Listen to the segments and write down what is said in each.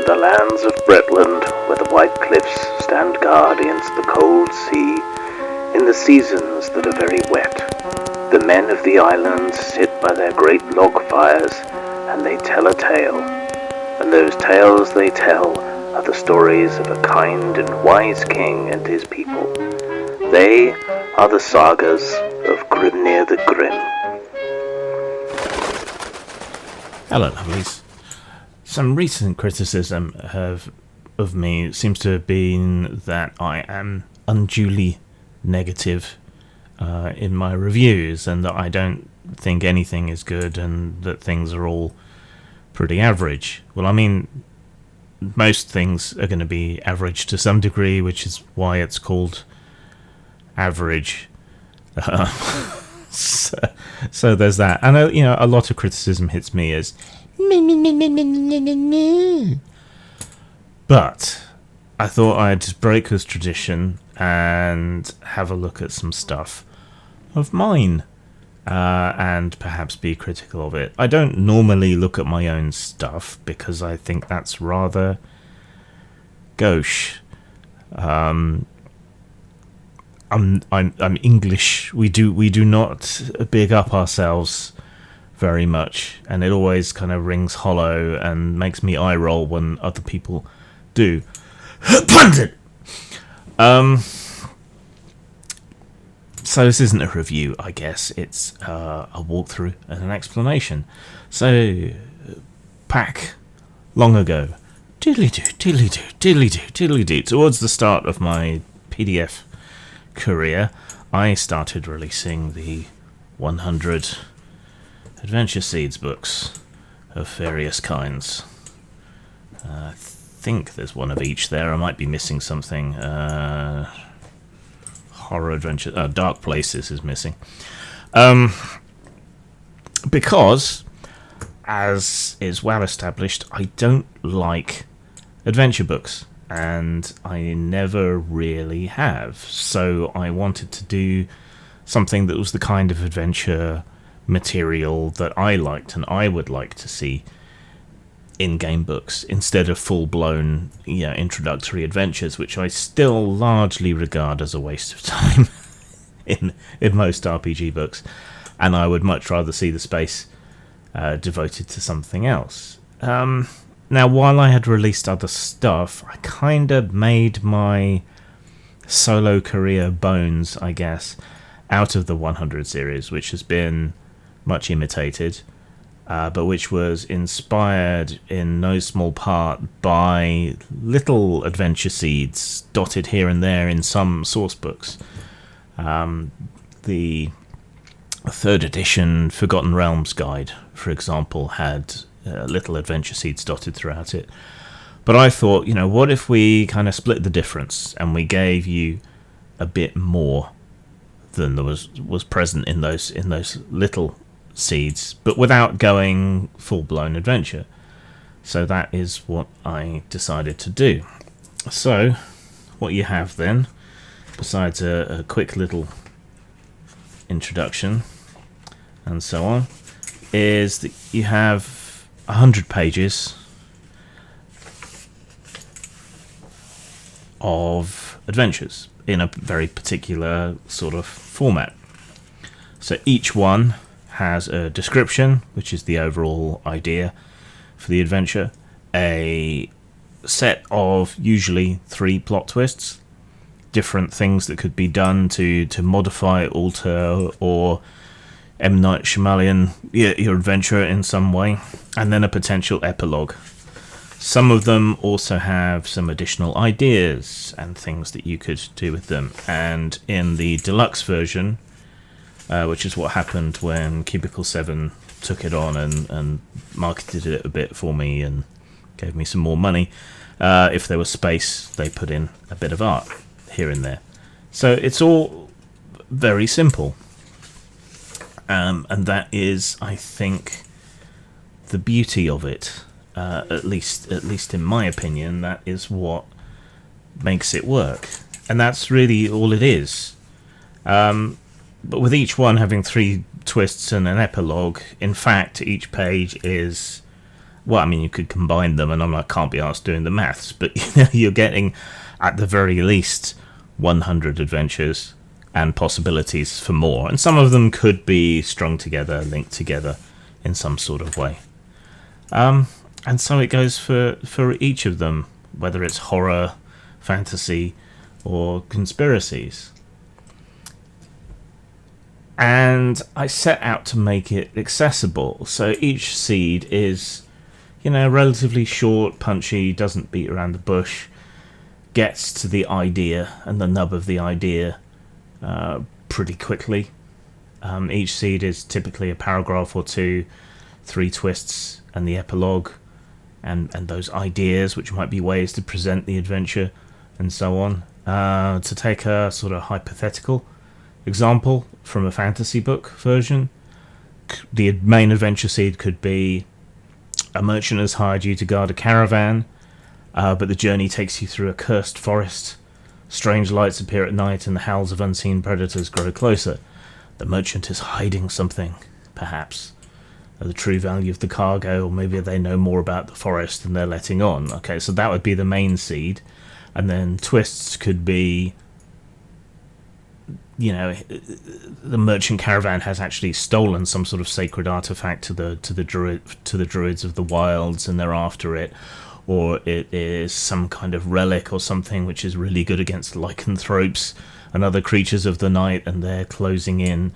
the lands of Bretland, where the white cliffs stand guard against the cold sea, in the seasons that are very wet, the men of the island sit by their great log fires, and they tell a tale. And those tales they tell are the stories of a kind and wise king and his people. They are the sagas of Grimnir the Grim. Hello, lovelies. Some recent criticism of me seems to have been that I am unduly negative in my reviews, and that I don't think anything is good, and that things are all pretty average. Well, I mean, most things are going to be average to some degree, which is why it's called average. So there's that. And a lot of criticism hits me as but I thought I'd break this tradition and have a look at some stuff of mine, and perhaps be critical of it. I don't normally look at my own stuff because I think that's rather gauche. I'm English. We do not big up ourselves very much, and it always kind of rings hollow and makes me eye roll when other people do. Pundit. So this isn't a review, I guess. It's a walkthrough and an explanation. So, back long ago, diddly-doo, towards the start of my PDF career, I started releasing the 100 Adventure Seeds books of various kinds. I think there's one of each there. I might be missing something. Horror Adventure... Dark Places is missing. Because, as is well established, I don't like adventure books. And I never really have. So I wanted to do something that was the kind of adventure material that I liked and I would like to see in game books, instead of full-blown introductory adventures, which I still largely regard as a waste of time in most RPG books, and I would much rather see the space devoted to something else. Now, while I had released other stuff, I kind of made my solo career bones, I guess, out of the 100 series, which has been much imitated, but which was inspired in no small part by little adventure seeds dotted here and there in some source books. The third edition Forgotten Realms guide, for example, had little adventure seeds dotted throughout it. But I thought, what if we kind of split the difference and we gave you a bit more than there was present in those little seeds, but without going full-blown adventure. So that is what I decided to do. So what you have then, besides a quick little introduction and so on, is that you have 100 pages of adventures in a very particular sort of format. So each one has a description, which is the overall idea for the adventure, a set of usually 3 plot twists, different things that could be done to modify, alter, or M. Night Shyamalan your adventure in some way, and then a potential epilogue. Some of them also have some additional ideas and things that you could do with them, and in the deluxe version, which is what happened when Cubicle 7 took it on and marketed it a bit for me and gave me some more money. If there was space, they put in a bit of art here and there. So it's all very simple. And that is, I think, the beauty of it. At least in my opinion, that is what makes it work. And that's really all it is. But with each one having 3 twists and an epilogue, in fact, each page is well, I mean, you could combine them, and I can't be asked doing the maths, but you know, you're getting, at the very least, 100 adventures and possibilities for more. And some of them could be strung together, linked together in some sort of way. And so it goes for each of them, whether it's horror, fantasy, or conspiracies. And I set out to make it accessible. So each seed is, you know, relatively short, punchy, doesn't beat around the bush, gets to the idea and the nub of the idea pretty quickly. Each seed is typically a paragraph or two, 3 twists, and the epilogue, and those ideas, which might be ways to present the adventure, and so on. To take a sort of hypothetical example from a fantasy book version, the main adventure seed could be: a merchant has hired you to guard a caravan, but the journey takes you through a cursed forest. Strange lights appear at night and the howls of unseen predators grow closer. The merchant is hiding something, perhaps. The true value of the cargo, or maybe they know more about the forest than they're letting on. Okay, so that would be the main seed. And then twists could be, you know, the merchant caravan has actually stolen some sort of sacred artifact to the druids of the wilds, and they're after it. Or it is some kind of relic or something which is really good against lycanthropes and other creatures of the night, and they're closing in.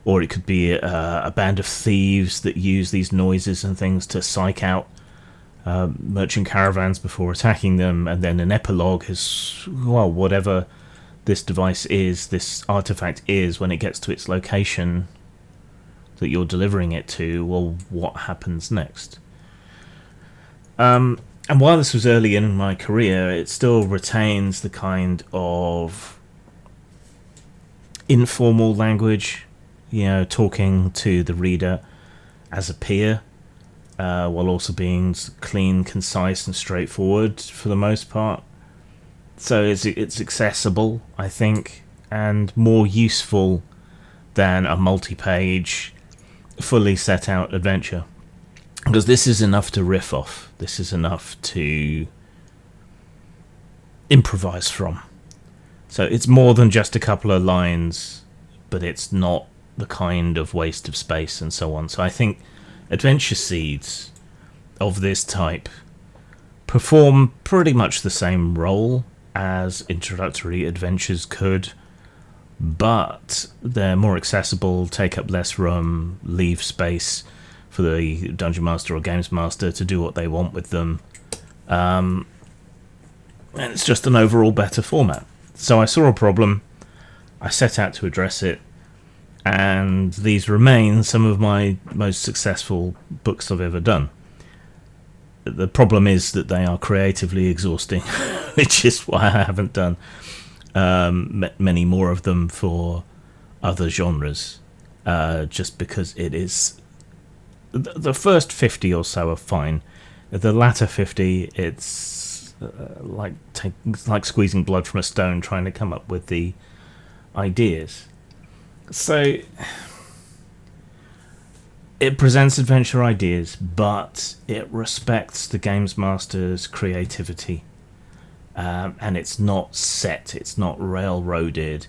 Or it could be a band of thieves that use these noises and things to psych out merchant caravans before attacking them. And then an epilogue is, well, whatever this device is, this artifact is, when it gets to its location that you're delivering it to, well, what happens next? And while this was early in my career, it still retains the kind of informal language, you know, talking to the reader as a peer, while also being clean, concise, and straightforward for the most part. So it's accessible, I think, and more useful than a multi-page, fully set out adventure. Because this is enough to riff off. This is enough to improvise from. So it's more than just a couple of lines, but it's not the kind of waste of space and so on. So I think adventure seeds of this type perform pretty much the same role as introductory adventures could, but they're more accessible, take up less room, leave space for the Dungeon Master or Games Master to do what they want with them. And it's just an overall better format. So I saw a problem, I set out to address it, and these remain some of my most successful books I've ever done. The problem is that they are creatively exhausting, which is why I haven't done many more of them for other genres, just because it is... The first 50 or so are fine. The latter 50, it's like squeezing blood from a stone, trying to come up with the ideas. So it presents adventure ideas, but it respects the games master's creativity, and it's not set, it's not railroaded.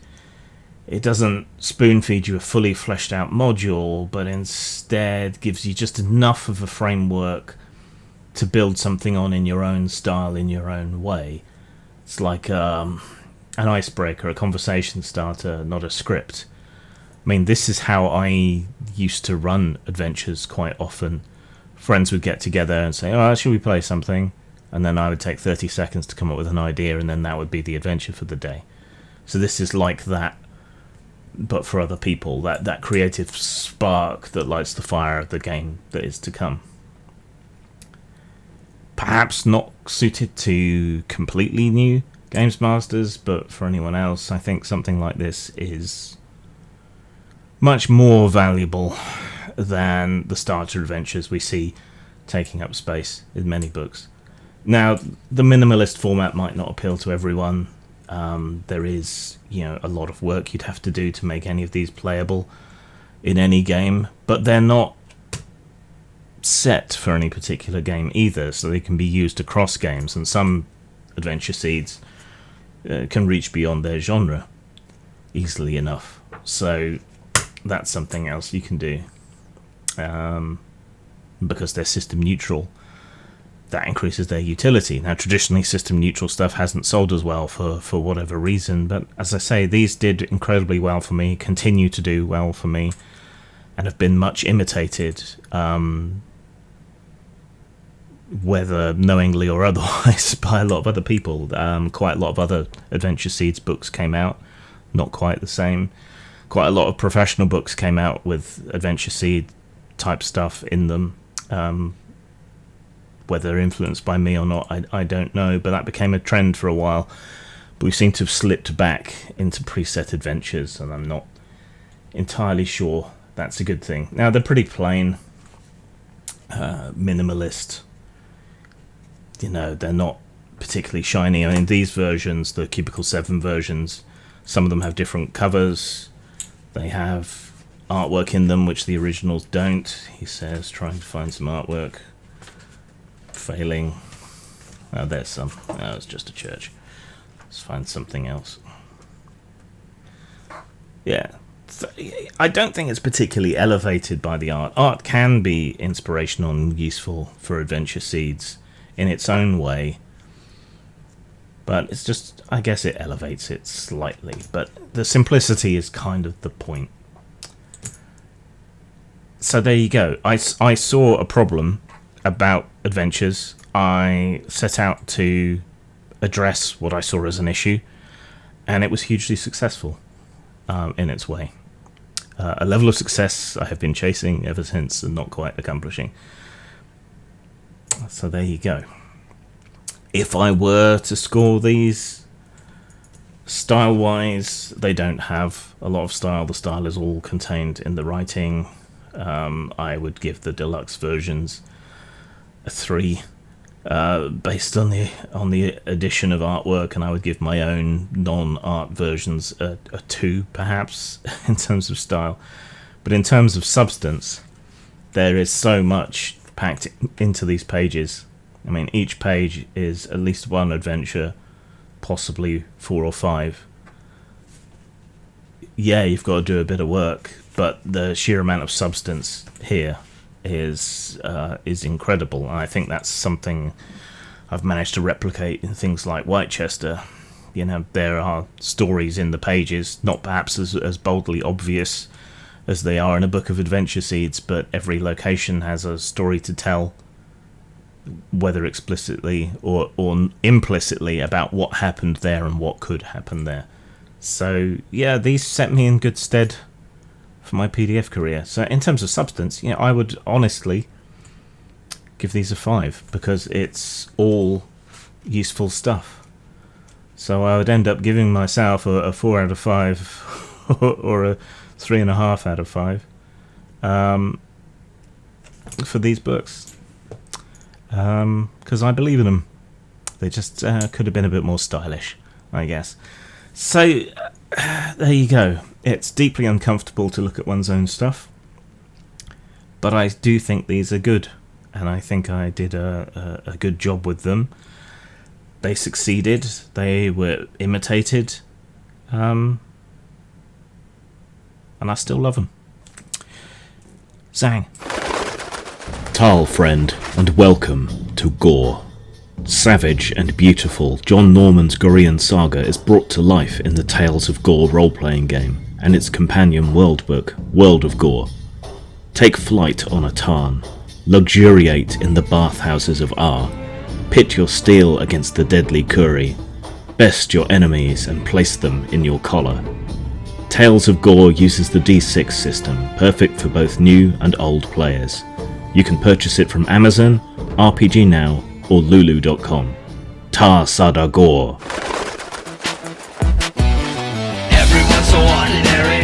It doesn't spoon feed you a fully fleshed out module, but instead gives you just enough of a framework to build something on in your own style, in your own way. It's like an icebreaker, a conversation starter, not a script. I mean, this is how I used to run adventures quite often. Friends would get together and say, "Oh, should we play something?" And then I would take 30 seconds to come up with an idea, and then that would be the adventure for the day. So this is like that, but for other people, that creative spark that lights the fire of the game that is to come. Perhaps not suited to completely new games masters, but for anyone else, I think something like this is much more valuable than the starter adventures we see taking up space in many books. Now, the minimalist format might not appeal to everyone. There is, a lot of work you'd have to do to make any of these playable in any game, but they're not set for any particular game either, so they can be used across games, and some adventure seeds can reach beyond their genre easily enough. So that's something else you can do. Because they're system neutral, that increases their utility. Now, traditionally, system neutral stuff hasn't sold as well for whatever reason, but as I say, these did incredibly well for me, continue to do well for me, and have been much imitated, whether knowingly or otherwise, by a lot of other people. Quite a lot of other Adventure Seeds books came out, not quite the same. Quite a lot of professional books came out with Adventure Seed type stuff in them. Whether influenced by me or not, I don't know, but that became a trend for a while. But we seem to have slipped back into preset adventures, and I'm not entirely sure that's a good thing. Now, they're pretty plain, minimalist. They're not particularly shiny. I mean, these versions, the Cubicle 7 versions, some of them have different covers. They have artwork in them, which the originals don't, he says, trying to find some artwork. Failing. Oh, there's some. Oh, it's just a church. Let's find something else. Yeah. I don't think it's particularly elevated by the art. Art can be inspirational and useful for Adventure Seeds in its own way. But it's just, I guess it elevates it slightly. But the simplicity is kind of the point. So there you go. I saw a problem about adventures. I set out to address what I saw as an issue, and it was hugely successful in its way. A level of success I have been chasing ever since and not quite accomplishing. So there you go. If I were to score these, style-wise, they don't have a lot of style. The style is all contained in the writing. I would give the deluxe versions a 3, based on the addition of artwork, and I would give my own non-art versions a 2, perhaps, in terms of style. But in terms of substance, there is so much packed into these pages. I mean, each page is at least one adventure, possibly 4 or 5. Yeah, you've got to do a bit of work, but the sheer amount of substance here is incredible. And I think that's something I've managed to replicate in things like Whitechester. There are stories in the pages, not perhaps as boldly obvious as they are in a book of Adventure Seeds, but every location has a story to tell, whether explicitly or implicitly, about what happened there and what could happen there. So yeah, these set me in good stead for my PDF career. So in terms of substance, I would honestly give these a 5, because it's all useful stuff. So I would end up giving myself a 4 out of 5 or a 3.5 out of 5 for these books, because I believe in them. They just could have been a bit more stylish, I guess. So there you go. It's deeply uncomfortable to look at one's own stuff, but I do think these are good, and I think I did a good job with them. They succeeded. They were imitated, and I still love them. Zang. Tal, friend, and welcome to Gore. Savage and beautiful, John Norman's Gorean saga is brought to life in the Tales of Gore role-playing game and its companion world book, World of Gore. Take flight on a tarn, luxuriate in the bathhouses of Ar, pit your steel against the deadly Kuri, best your enemies and place them in your collar. Tales of Gore uses the D6 system, perfect for both new and old players. You can purchase it from Amazon, RPG Now, or Lulu.com. Ta Sada Gore. Everyone's so ordinary.